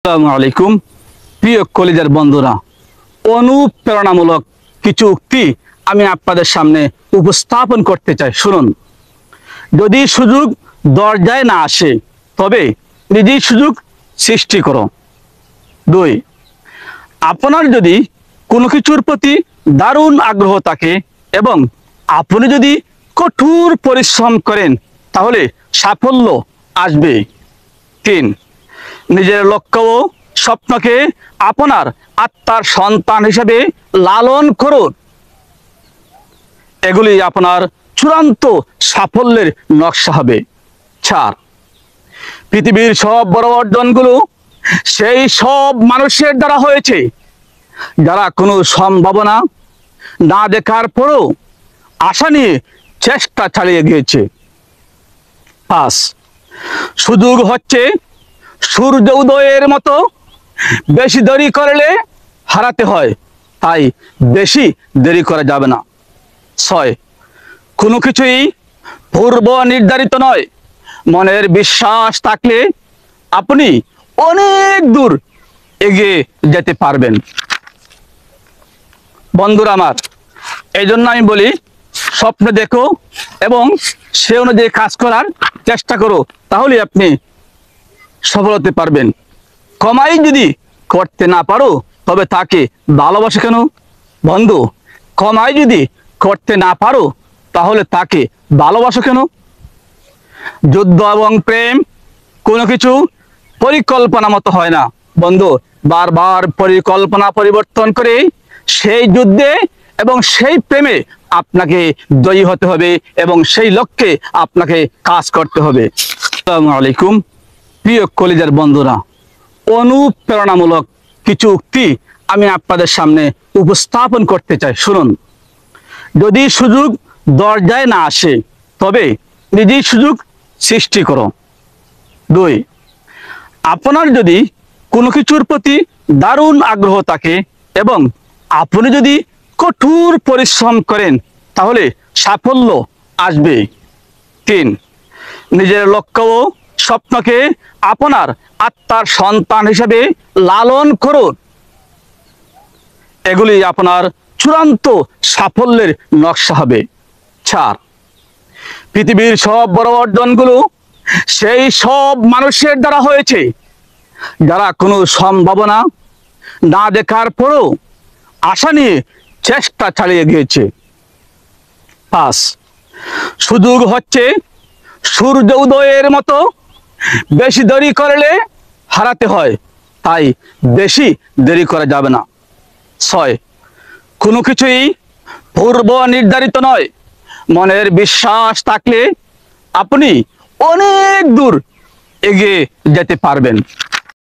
আসসালামু আলাইকুম প্রিয় কলিজার বন্ধুরা, অনুপ্রেরণামূলক কিছু উক্তি আমি আপনাদের সামনে উপস্থাপন করতে চাই। শুনুন, যদি সুযোগ দরজায় না আসে তবে নিজেই সুযোগ সৃষ্টি করো। 2, আপনার যদি কোনো কিছুর প্রতি দারুণ আগ্রহ থাকে এবং আপনি যদি কঠোর পরিশ্রম করেন তাহলে সাফল্য আসবে। 3, নিজের লক্ষ্য ও স্বপ্নকে আপনার আত্মার সন্তান হিসেবে লালন করুন, এগুলি আপনার চূড়ান্ত সাফল্যের নকশা হবে। 4, পৃথিবীর সব বড় অর্জনগুলো সেই সব মানুষের দ্বারা হয়েছে যারা কোনো সম্ভাবনা না দেখার পরও আশা নিয়ে চেষ্টা চালিয়ে গিয়েছে। 5, সুযোগ হচ্ছে সূর্য উদয়ের মতো, বেশি দেরি করলে হারাতে হয়, তাই বেশি দেরি করা যাবে না। 6, কোনো কিছুই পূর্ব নির্ধারিত নয়, মনের বিশ্বাস থাকলে আপনি অনেক দূর এগিয়ে যেতে পারবেন। বন্ধুরা আমার, এই জন্য আমি বলি, স্বপ্ন দেখো এবং সে অনুযায়ী কাজ করার চেষ্টা করো, তাহলে আপনি সফল হতে পারবেন। কমাই যদি করতে না পারো তবে তাকে ভালোবাসো কেন? বন্ধু, কমাই যদি করতে না পারো তাহলে তাকে ভালোবাসো কেন? যুদ্ধ এবং প্রেম কোনো কিছু পরিকল্পনা মতো হয় না বন্ধু, বারবার পরিকল্পনা পরিবর্তন করে সেই যুদ্ধে এবং সেই প্রেমে আপনাকে জয়ী হতে হবে এবং সেই লক্ষ্যে আপনাকে কাজ করতে হবে। আসসালামু আলাইকুম প্রিয় কলিজার বন্ধুরা, অনুপ্রেরণামূলক কিছু উক্তি আমি আপনাদের সামনে উপস্থাপন করতে চাই। শুনুন, যদি সুযোগ দরজায় না আসে তবে নিজেই সুযোগ সৃষ্টি করো। 2, আপনার যদি কোনো কিছুর প্রতি দারুণ আগ্রহ থাকে এবং আপনি যদি কঠোর পরিশ্রম করেন তাহলে সাফল্য আসবে। 3, নিজের লক্ষ্য ও স্বপ্নকে আপনার আত্মার সন্তান হিসেবে লালন করুন, এগুলি আপনার চূড়ান্ত সাফল্যের নকশা হবে। 4, পৃথিবীর সব বড় অর্জনগুলো সেই সব মানুষের দ্বারা হয়েছে যারা কোনো সম্ভাবনা না দেখার পরও আশা নিয়ে চেষ্টা চালিয়ে গিয়েছে। 5, সুযোগ হচ্ছে সূর্য উদয়ের মতো, বেশি দেরি করলে হারাতে হয়, তাই বেশি দেরি করা যাবে না। 6, কোনো কিছুই পূর্ব নির্ধারিত নয়, মনের বিশ্বাস থাকলে আপনি অনেক দূর এগিয়ে যেতে পারবেন।